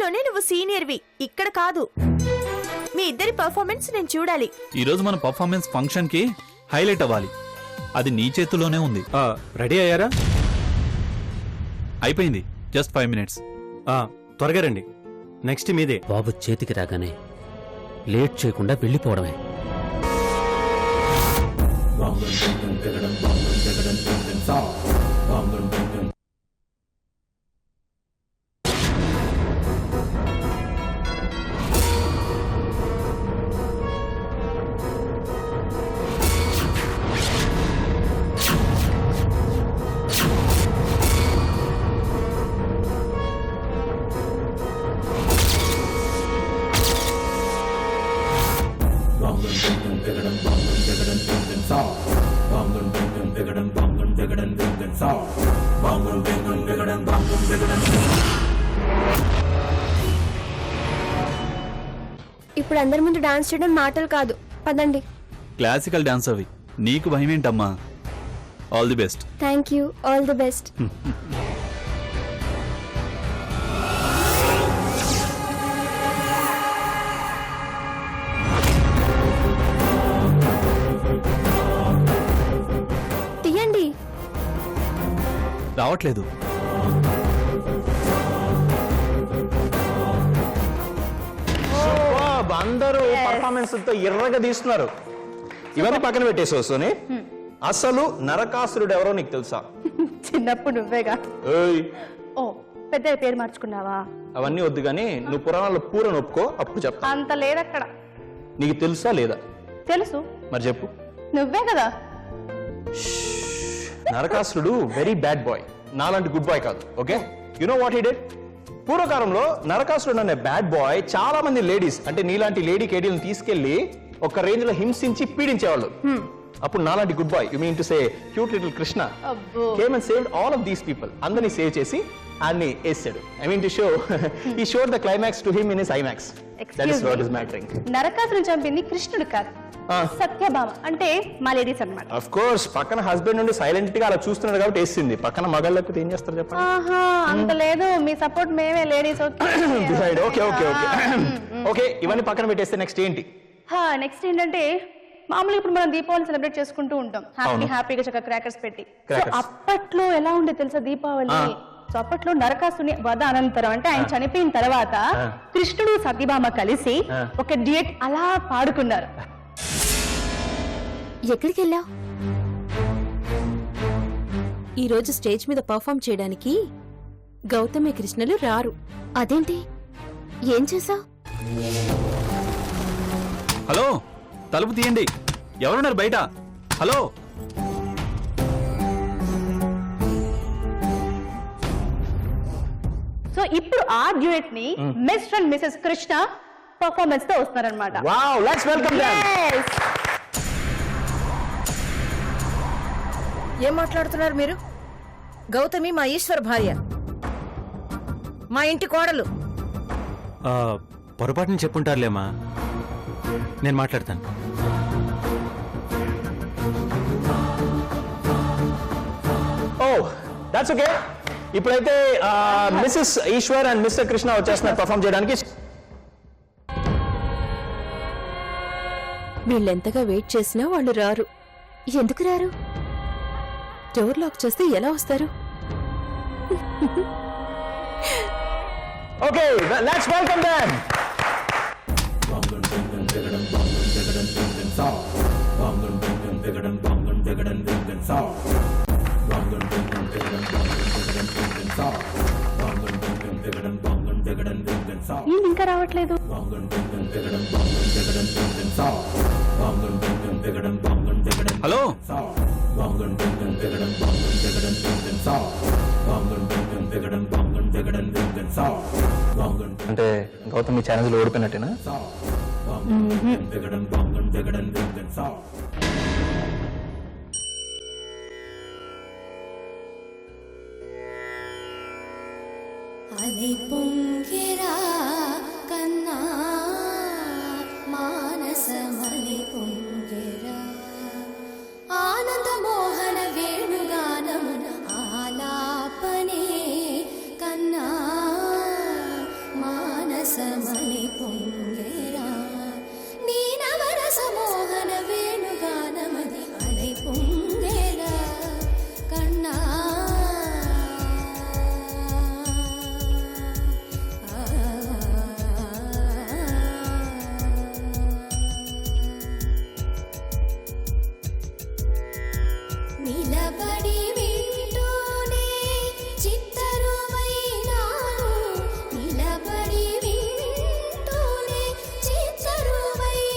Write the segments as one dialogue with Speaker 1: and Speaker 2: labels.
Speaker 1: స్కూల్లోనే నువ్వు సీనియర్వి, ఇక్కడ కాదు. మీ ఇద్దరి పర్ఫార్మెన్స్ నేను చూడాలి.
Speaker 2: ఈ రోజు మన పర్ఫార్మెన్స్ ఫంక్షన్ కి హైలైట్ అవ్వాలి. అది నీ చేతిలోనే ఉంది.
Speaker 3: రెడీ అయ్యారా?
Speaker 2: అయిపోయింది. Just 5 minutes.
Speaker 3: త్వరగా రండి, నెక్స్ట్ మీదే.
Speaker 4: బాబు చేతికి రాగానే లేట్ చేయకుండా వెళ్ళిపోవడమే.
Speaker 5: ఇప్పుడు అందరి ముందు డాన్స్ చేయడం మాటలు కాదు, పదండి.
Speaker 2: క్లాసికల్ డాన్స్ అవి, నీకు భయం ఏంటమ్మా? All the best.
Speaker 5: Thank you, all the best. తీయండి.
Speaker 2: రావట్లేదు.
Speaker 6: అందరూ పర్ఫార్మెన్స్ తో ఎర్రగా తీస్తున్నారు. ఇవన్నీ పక్కన పెట్టేసి వస్తూనే అసలు నరకాసురుడు ఎవరో నీకు తెలుసా?
Speaker 7: చిన్నప్పుడు నువ్వేగా. ఓ పెద్ద పేరు మార్చుకున్నావా?
Speaker 6: అవన్నీ వద్దు గానీ నువ్వు పురాణాల్లో పూరని ఒప్పుకో, అప్పుడు చెప్తా.
Speaker 7: అంత లేదక్కడ.
Speaker 6: నీకు తెలుసా లేదా?
Speaker 7: తెలుసు.
Speaker 6: మరి చెప్పు.
Speaker 7: నువ్వే కదా.
Speaker 6: నరకాసురుడు వెరీ బ్యాడ్ బాయ్, నాలాంటి గుడ్ బాయ్ కాదు. Okay, you know what he did? పూర్వకాలంలో నరకాసురుడు అనే బ్యాడ్ బాయ్ చాలా మంది లేడీస్, అంటే నీలాంటి లేడీ కేడీలను తీసుకెళ్లి ఒక రేంజ్ లో హింసించి పీడించేవాళ్ళు. అప్పుడు నాలాంటి good boy, you mean to say cute little Krishna, came and saved all of these people. అందరినీ సేవ్ చేసి అన్ని వేసాడు. I mean to show he showed the climax to him in his IMAX. That is what is mattering.
Speaker 7: నరకాసురుని చంపింది కృష్ణుడు కాదు, సత్యభామ, అంటే మా లేడీస్ అన్నమాట.
Speaker 6: ఆఫ్ కోర్స్ పక్కన హస్బెండ్ నుండి సైలెంట్ గా అలా చూస్తున్నాడు కాబట్టి వేసింది. పక్కన మగాళ్ళు లేకపోతే ఏం చేస్తారు చెప్పండి?
Speaker 7: అంత లేదు, మీ సపోర్ట్ మేమే ladies.
Speaker 6: Okay okay okay okay, ఇవన్నీ పక్కన పెట్టేస్తే నెక్స్ట్ ఏంటి?
Speaker 7: నెక్స్ట్ ఏంటంటే మామూలుగా ఇప్పుడు మనం దీపావళి సెలబ్రేట్ చేసుకుంటూ ఉంటాం, హ్యాపీగా చక్కగా క్రాకర్స్ పెట్టి. అప్పట్లో ఎలా ఉండే తెలుసా దీపావళి? సో అప్పట్లో నరకాసుని వధ అనంతరం, అంటే ఆయన చనిపోయిన తర్వాత కృష్ణుడు సత్యభామ కలిసి ఒక డ్యూయట్ అలా పాడుకున్నారు.
Speaker 1: ఎక్కడికి వెళ్ళావు? ఈరోజు స్టేజ్ మీద పర్ఫామ్ చేయడానికి గౌతమి కృష్ణలు రారు. అదేంటి, ఏం చేసావు?
Speaker 2: హలో, తలుపు తీయండి. ఎవరున్నారు బయట? హలో.
Speaker 7: సో ఇప్పుడు ఆ డ్యూయట్ ని Mr and Mrs Krishna performance తో వస్తున్నారన్నమాట.
Speaker 6: Wow, let's welcome them.
Speaker 8: ఏం మాట్లాడుతున్నారు మీరు? గౌతమి మా ఈశ్వర్ భార్య, మా ఇంటి కోడలు.
Speaker 3: పొరపాటుని చెప్పుంటారులేమా, నేను మాట్లాడతాను.
Speaker 6: Oh that's okay. ఇప్పుడైతే Mrs Eshwar and Mr Krishna వచ్చేస్తున్నారు పర్ఫామ్ చేయడానికి.
Speaker 1: వీళ్ళెంతగా వెయిట్ చేసినా వాళ్ళు రారు. ఎందుకు రారు? డోర్ లాక్ చేస్తే ఎలా వస్తారు?
Speaker 6: Okay, let's welcome them.
Speaker 7: ఈయన ఇంకా రావట్లేదు.
Speaker 2: హలో.
Speaker 6: అంటే గౌతమి ఛాలెంజ్ లో ఓడిపోయినట్టేనా?
Speaker 9: అలై పొంగిరా కన్నా మానసమలై పొంగిరా ఆనంద మోహన వేణుగానమున ఆలాపనే కన్నా మా మానసమలి పొంగేరా నీ నవరస మోహన వేణుగానమది అలై పొంగేరా కన్నా నిలబడి వింటూనే చిత్తరువైనాను నిలబడి వింటూనే చిత్తరువైనాను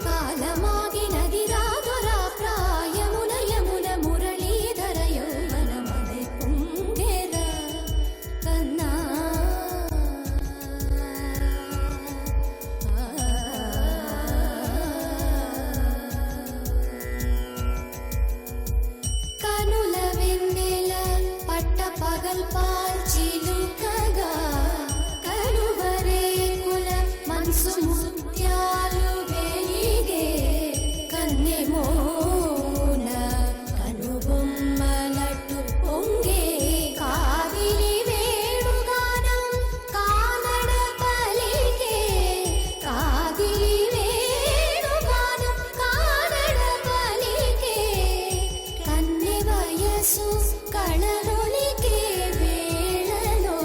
Speaker 9: కాలమాగినది రాదురా ప్రాయమున యమున మురళీధర యౌవనమలై పొంగెర కన్నా కనుల వెన్నెల పట్ట పగల్ పాల్చిలుకగా కనువరేకుల మనసు ముత్యాలు వెలిగే కన్నెమోన కనుబొమ్మలట్టు పొంగే కావిలి వేణుగానం కానడ పలికే కావిలి వేణుగానం కానడ పలికే కన్నె వయసు కళలొలికే వేళలో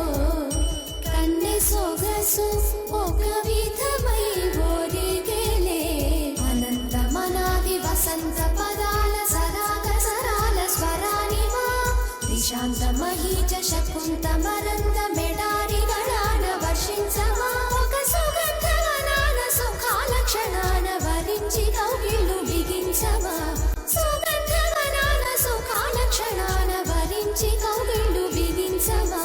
Speaker 9: కన్నె సొగసు ఒక విధమై ఒరిగెలే అనంతమనాది వసంత పదాల సరాగ సరాల స్వరానివా నిశాంత మహీజ శకుంత మరంద మెడారి గణాన వర్షించమా ఒక సుగంధవనాన సుఖాల క్షణాన వరించి కౌగిళ్ళు బిగించవా సుగంధవనాన సుఖాల క్షణాన వరించి కౌగిళ్ళు బిగించవా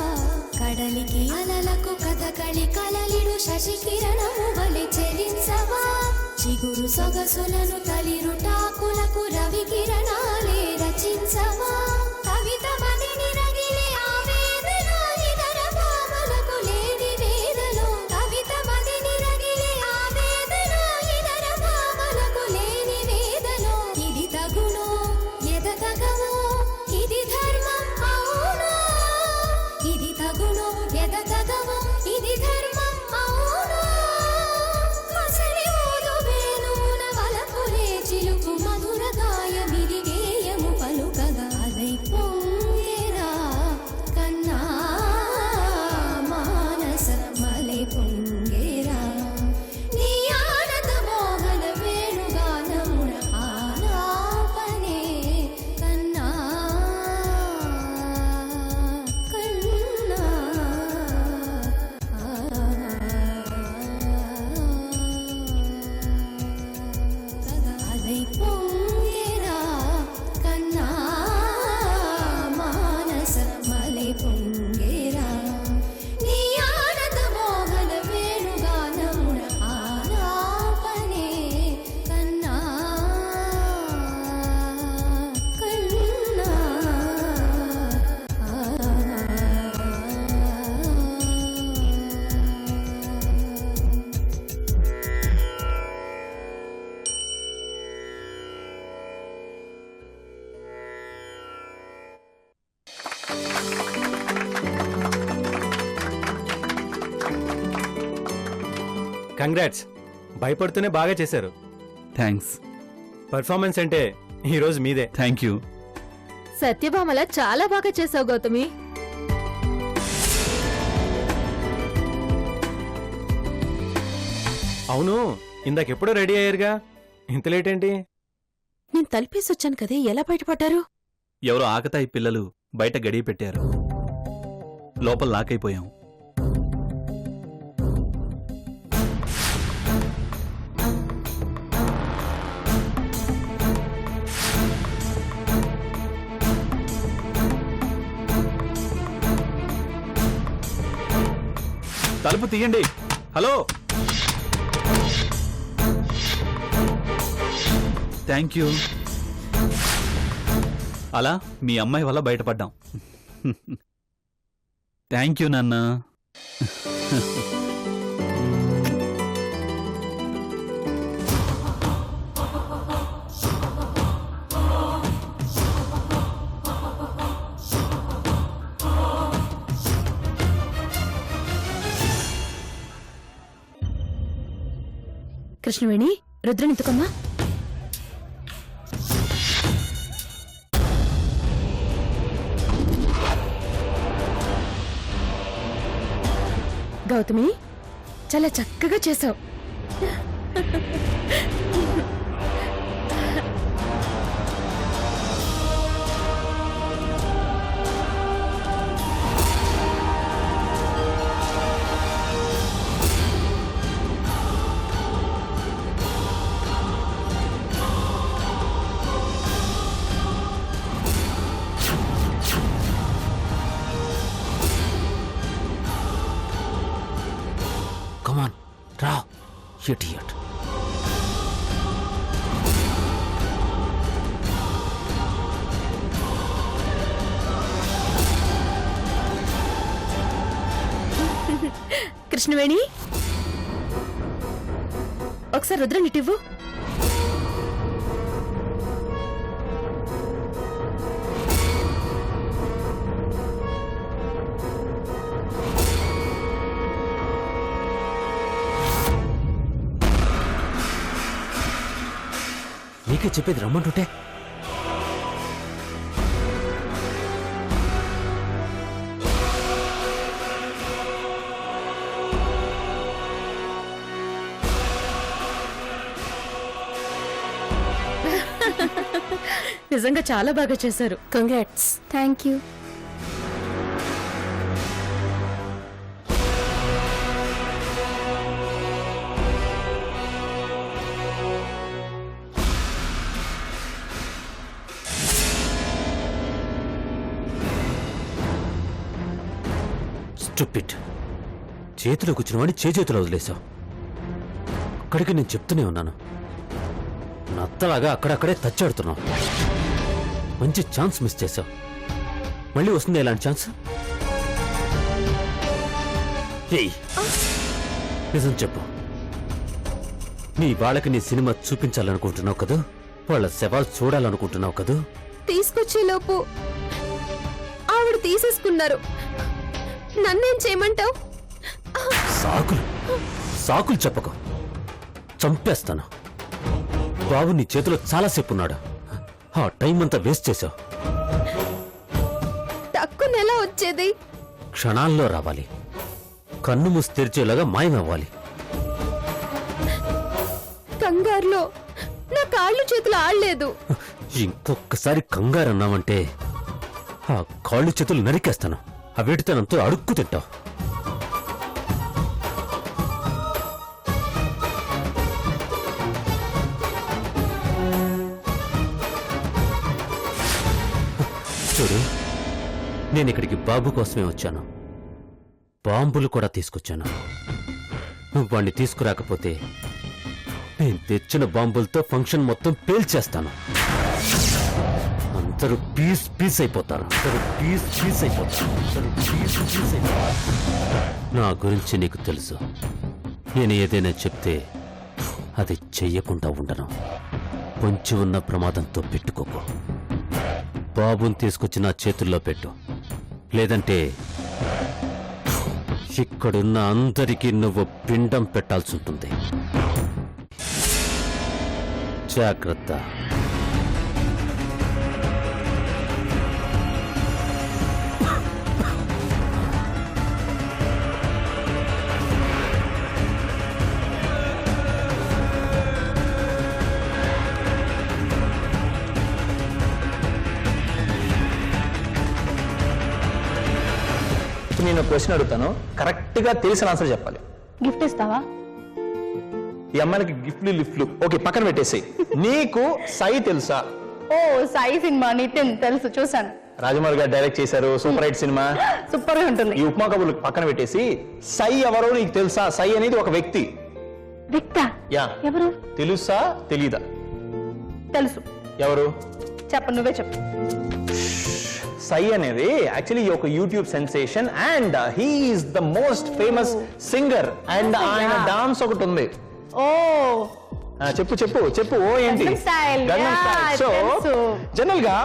Speaker 9: కడలికి అలలకు కథకళి కలలిడు శశి కిరణము వలె చెలించవా చిగురు సొగసులను తలిరుటాకులకు రవి కిరణాలే రచించవా కవిత మదిని రగిలే ఆవేదన ఇతర భావలకు లేని వేదలో కవిత మదిని రగిలే ఆవేదన ఇతర భావలకు లేని వేదలో ఇది తగునో ఎద తగవో ఇది ధర్మం అవునో ఇది తగునో ఎద తగవో ఇది ధర్మం అవునో మసలి ఊదు వేణువున వలపులే చిలుకు మధుర గాయమిది గేయము పలుకగా అలై పొంగెరా కన్నా మానస మలై పొంగెరా నీ ఆనంద మోహన వేణుగానమున ఆలాపనే కన్నా కన్నా అలై పొంగెరా కన్నా మానస మలై పొంగెరా నీ ఆనంద మోహన వేణుగానమున ఆలాపనే కన్నా కన్నా
Speaker 3: కంగ్రాట్స్, భయపడుతూనే బాగా చేశారు.
Speaker 2: థ్యాంక్స్.
Speaker 3: పర్ఫార్మెన్స్ అంటే ఈరోజు మీదే.
Speaker 2: Thank you.
Speaker 1: సత్యభామల చాలా బాగా చేసావు గౌతమి.
Speaker 3: అవును, ఇందాకెప్పుడో రెడీ అయ్యారుగా, ఇంత లేట్ ఏంటి?
Speaker 1: నేను తలిపేసి వచ్చాను కదే, ఎలా బయటపడ్డారు?
Speaker 2: ఎవరో ఆకతాయి పిల్లలు బయట గడియ పెట్టారు. లోపల లాకైపోయాం. తలుపు తీయండి. హలో. Thank you. అలా మీ అమ్మాయి వల్ల బయటపడ్డాం. థ్యాంక్ యూ నాన్న.
Speaker 1: కృష్ణవేణి రుద్రనితుకమ్మా. గౌతమి చాలా చక్కగా చేసావు.
Speaker 4: కమాన్ రా ఇడియట్.
Speaker 1: కృష్ణవేణి ఒకసారి రుద్రనిటివ్వు.
Speaker 4: నీకే చెప్పేది రమ్మంటుంటే
Speaker 1: నిజంగా చాలా బాగా చేశారు. కంగ్రాట్స్.
Speaker 5: Thank you.
Speaker 4: స్టూపిడ్. చేతిలో కూర్చున్న వాడిని చేతిలో వదిలేశావు. అక్కడికి నేను చెప్తూనే ఉన్నాను, నత్తలాగా అక్కడక్కడే తచ్చాడుతున్నావు. మంచి ఛాన్స్ మిస్ చేశావు. మళ్ళీ వస్తుంది ఇలాంటి ఛాన్స్? ఏయ్, నిజం చెప్పు. నీ వాళ్ళకి నీ సినిమా చూపించాలనుకుంటున్నావు కదూ? వాళ్ళ శవాలు చూడాలనుకుంటున్నావు కదూ?
Speaker 1: తీసుకొచ్చేలోపు ఆవిడ తీసేసుకున్నారు. నన్నేం చేయమంటావు?
Speaker 4: సాకులు చెప్పకు, చంపేస్తాను. బాబు నీ చేతిలో చాలాసేపు ఉన్నాడు. ఆ టైం అంతా వేస్ట్ చేశావు.
Speaker 1: టక్కున ఎలా వచ్చేది?
Speaker 4: క్షణాల్లో రావాలి. కన్ను మూసి తెరిచేలాగా మాయమవ్వాలి.
Speaker 1: కంగారులో నా కాళ్ళు చేతులు ఆడలేదు.
Speaker 4: ఇంకొకసారి కంగారు అన్నావంటే ఆ కాళ్ళు చేతులు నరికేస్తాను. ఆ వేటితనంతో అడుక్కు తింటావు. చూడు, నేను ఇక్కడికి బాబు కోసమే వచ్చాను. బాంబులు కూడా తీసుకొచ్చాను. నువ్వు వాణ్ణి తీసుకురాకపోతే నేను తెచ్చిన బాంబులతో ఫంక్షన్ మొత్తం పేల్చేస్తాను. అందరూ పీస్ అయిపోతారు. నా గురించి నీకు తెలుసు. నేను ఏదైనా చెప్తే అది చెయ్యకుండా ఉండను. పొంచి ఉన్న ప్రమాదంతో పెట్టుకోకు. బాబుని తీసుకొచ్చి నా చేతుల్లో పెట్టు. లేదంటే ఇక్కడున్న అందరికీ నువ్వు పిండం పెట్టాల్సి ఉంటుంది. జాగ్రత్త.
Speaker 6: నేను క్వశ్చన్ అడుగుతాను, కరెక్ట్ గా తెలిసిన ఆన్సర్ చెప్పాలి.
Speaker 7: గిఫ్ట్ ఇస్తావా?
Speaker 6: ఈ అమ్మాయికి లిఫ్ట్లు ఓకే పక్కన పెట్టేసి. నీకు సై తెలుసా?
Speaker 7: ఓ, సాయి సినిమా నితిన్ తెలుసు, చూసాను.
Speaker 6: రాజమౌళి గారు డైరెక్ట్ చేశారు, సూపర్ హిట్ సినిమా,
Speaker 7: సూపర్ గా ఉంటుంది.
Speaker 6: ఈ ఉప్మా కబుర్లు పక్కన పెట్టేసి సై ఎవరో నీకు తెలుసా? సై అనేది ఒక వ్యక్తి.
Speaker 7: విక్తా?
Speaker 6: యా.
Speaker 7: ఎవరు?
Speaker 6: తెలుసా తెలీదా?
Speaker 7: తెలుసు.
Speaker 6: ఎవరు?
Speaker 7: చెప్పు, నువ్వే చెప్పు.
Speaker 6: సై అనేది యాక్చువల్లీ ఒక YouTube sensation and he is the most famous singer and ఆయన డాన్స్ ఒకటి ఉంది.
Speaker 7: ఓ,
Speaker 6: చెప్పు చెప్పు చెప్పు. ఓ ఏంటి?
Speaker 7: Gangnam Style.
Speaker 6: Gangnam
Speaker 7: Yeah,
Speaker 6: Style. So
Speaker 7: తెలుసు.
Speaker 6: జనరల్ గా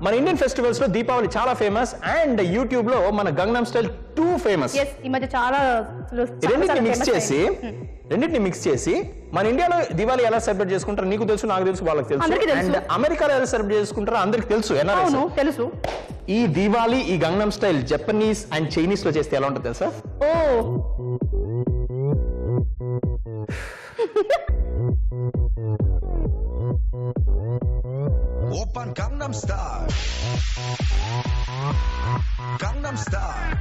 Speaker 6: మన ఇండియన్ ఫెస్టివల్స్ లో దీపావళి చాలా ఫేమస్ అండ్ యూట్యూబ్ లో మన గంగనం స్టైల్ 2 ఫేమస్.
Speaker 7: ఎస్ ఈ మధ్య చాలా
Speaker 6: రెండింటిని మిక్స్ చేసి మన ఇండియాలో దివాళీ ఎలా సెలబ్రేట్ చేసుకుంటారో నీకు తెలుసు, నాకు తెలుసు, వాళ్ళకి
Speaker 7: అందరికీ
Speaker 6: తెలుసు.
Speaker 7: తెలుసు.
Speaker 6: అండ్ అమెరికాలో ఎలా సెలబ్రేట్ చేసుకుంటారో అందరికి తెలుసు.
Speaker 7: అవును తెలుసు.
Speaker 6: ఈ దివాళీ ఈ గంగనం స్టైల్ జపనీస్ అండ్ చైనీస్ లో చేస్తే ఎలా ఉంటుంది తెలుసా?
Speaker 7: ఓ
Speaker 10: 오빤 강남스타일 강남스타일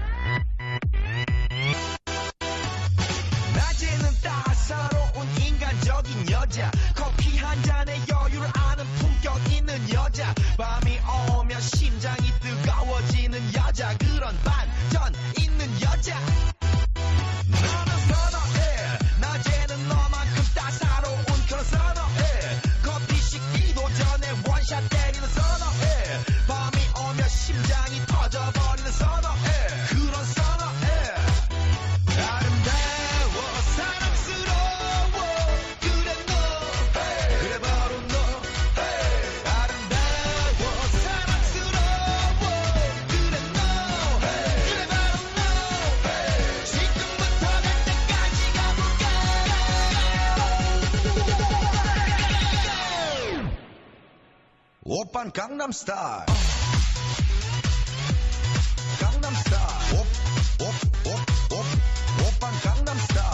Speaker 10: 낮에는 따사로운 인간적인 여자 커피 한 잔에 여유를 아는 품격 있는 여자 밤이 오면 심장이 뜨거워지는 여자 그런 반전 있는 여자 너는 선호해 낮에는 너만큼 따사로운 그런 선호해 커피 식기도 전에 원샷 때리는 선호해 밤이 오면 심장이 터져버리는 선호해 그런 선호해 아름다워 사랑스러워 그래 너 그래 바로 너 아름다워 사랑스러워 그래 너 그래 바로 너 지금부터 갈 때까지 가볼까 오빤 강남스타일 강남스타일 오빤 강남스타일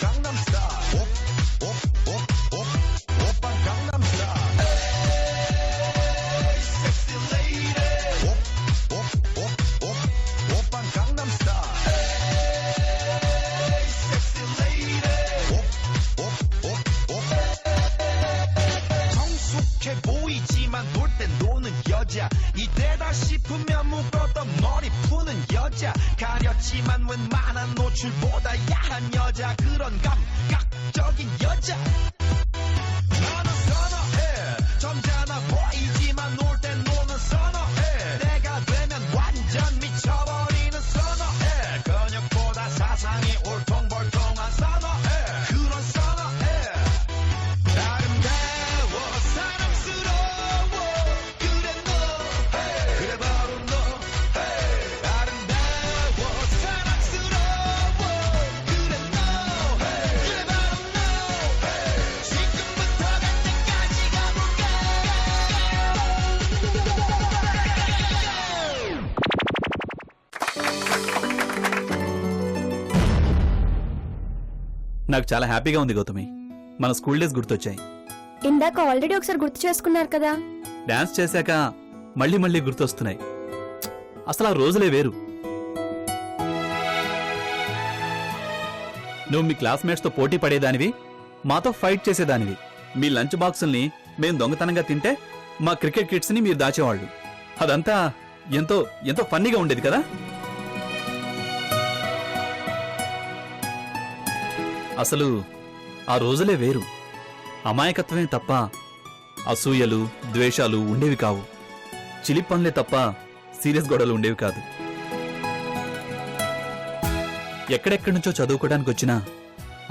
Speaker 10: 강남스타일 오빤 강남스타일 에이 섹시 레이디 오빤 강남스타일 에이 섹시 레이디 성숙해 보이지만 놀 땐 노는 여자 이때다 싶으면 묶었던 머리 푸는 여자 가렸지만 웬만한 노출보다 야한 여자 그런 감각적인 여자 나는 선호해 점잖아 보이지만 놀 땐 노는 선호해 내가 되면 완전 미쳐버리는 선호해 근육보다 사상이 울퉁불퉁한 선호해 그런 선호해 아름다워 사랑스러워 그래 너 그래 바로 너 아름다워 사랑스러워 그래 너 그래 바로 너 지금부터 갈 때까지 가볼까
Speaker 2: నాకు చాలా హ్యాపీగా ఉంది గౌతమి. మన స్కూల్ డేస్ గుర్తొచ్చాయి.
Speaker 5: ఇందాక ఆల్రెడీ ఒకసారి గుర్తు చేసుకున్నారు కదా.
Speaker 2: డాన్స్ చేశాక మళ్ళీ మళ్ళీ గుర్తొస్తున్నాయి. అసలు ఆ రోజులే వేరు. నువ్వు మీ క్లాస్మేట్స్ తో పోటీ పడేదానివి, మాతో ఫైట్ చేసేదానివి. మీ లంచ్ బాక్సుల్ని మేం దొంగతనంగా తింటే మా క్రికెట్ కిట్స్ ని మీరు దాచేవాళ్ళు. అదంతా ఎంతో ఎంతో ఫన్నీగా ఉండేది కదా. అసలు ఆ రోజులే వేరు. అమాయకత్వమే తప్ప అసూయలు ద్వేషాలు ఉండేవి కావు. చిలి పనులే తప్ప సీరియస్ గొడవలు ఉండేవి కాదు. ఎక్కడెక్కడి నుంచో చదువుకోవడానికి వచ్చినా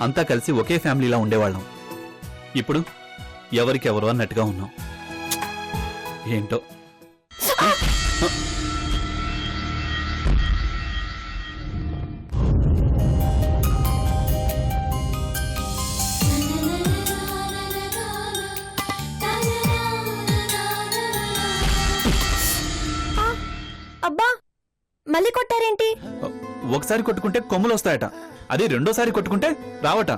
Speaker 2: అంతా కలిసి ఒకే ఫ్యామిలీలా ఉండేవాళ్ళం. ఇప్పుడు ఎవరికెవరో అన్నట్టుగా ఉన్నాం. ఏంటో
Speaker 5: అబ్బా మళ్ళీ కొట్టారేంటి?
Speaker 2: ఒకసారి కొట్టుకుంటే కొమ్ములు వస్తాయట, అదే రెండోసారి కొట్టుకుంటే రావట.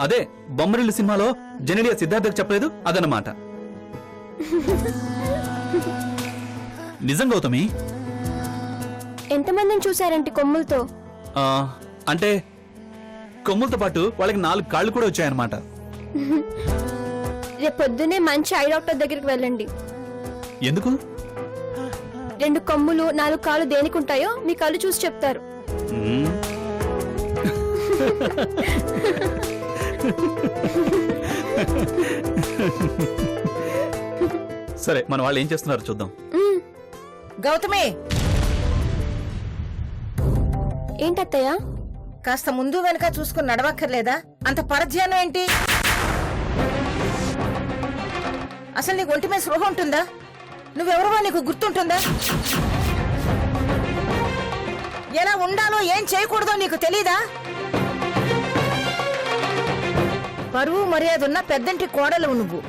Speaker 2: అదే బొమ్మరిల్లు సినిమాలో జెనెలియా సిద్ధార్థకు చెప్పలేదు అదన్నమాట. నిజం గౌతమి.
Speaker 5: ఎంతమందిని చూసారేంటి కొమ్ములతో?
Speaker 2: అంటే కొమ్ములతో పాటు వాళ్ళకి 4 కాళ్ళు కూడా వచ్చాయన్నమాట.
Speaker 5: రేపు పొద్దునే మంచి ఐ డాక్టర్ దగ్గరికి వెళ్ళండి.
Speaker 2: ఎందుకు?
Speaker 5: 2 కొమ్ములు 4 కాళ్ళు దేనికి ఉంటాయో మీ కళ్ళు చూసి చెప్తారు.
Speaker 2: సరే మన వాళ్ళు ఏం చేస్తున్నారో చూద్దాం.
Speaker 8: గౌతమి,
Speaker 5: ఏంటత్తయ్య?
Speaker 8: కాస్త ముందు వెనక చూసుకుని నడవక్కర్లేదా? అంత పరధ్యానం ఏంటి? అసలు నీకు ఒంటి మీద స్పృహ ఉంటుందా? నువ్వెవరో నీకు గుర్తుంటుందా? ఎలా ఉండాలో ఏం చేయకూడదో నీకు తెలీదా? పరువు మర్యాద ఉన్న పెద్దంటి కోడలు నువ్వు.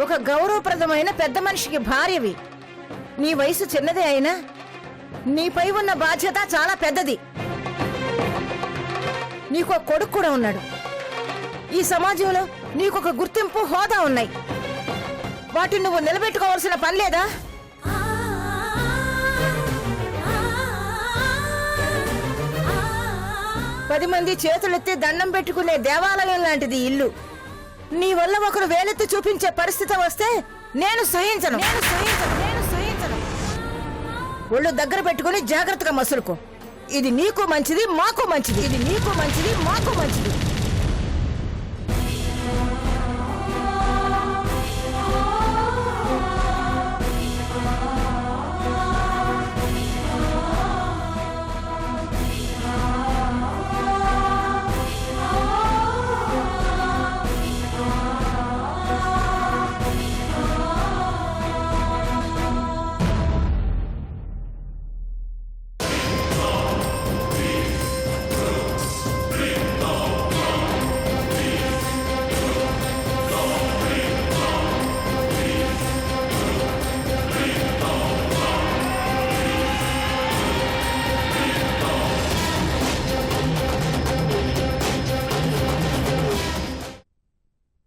Speaker 8: ఒక గౌరవప్రదమైన పెద్ద మనిషికి భార్యవి. నీ వయసు చిన్నదే అయినా నీపై ఉన్న బాధ్యత చాలా పెద్దది. నీకు కొడుకు కూడా ఉన్నాడు. ఈ సమాజంలో నీకొక గుర్తింపు, హోదా ఉన్నాయి. వాటిని నువ్వు నిలబెట్టుకోవాల్సిన పని లేదా? పది మంది చేతులెత్తి దండం పెట్టుకునే దేవాలయం లాంటిది ఇల్లు. నీ వల్ల ఒకరు వేలెత్తి చూపించే పరిస్థితి వస్తే నేను సహించను. ఒళ్ళు దగ్గర పెట్టుకుని జాగ్రత్తగా మసులుకో. ఇది నీకు మంచిది, మాకు మంచిది. ఇది నీకు మంచిది, మాకు మంచిది.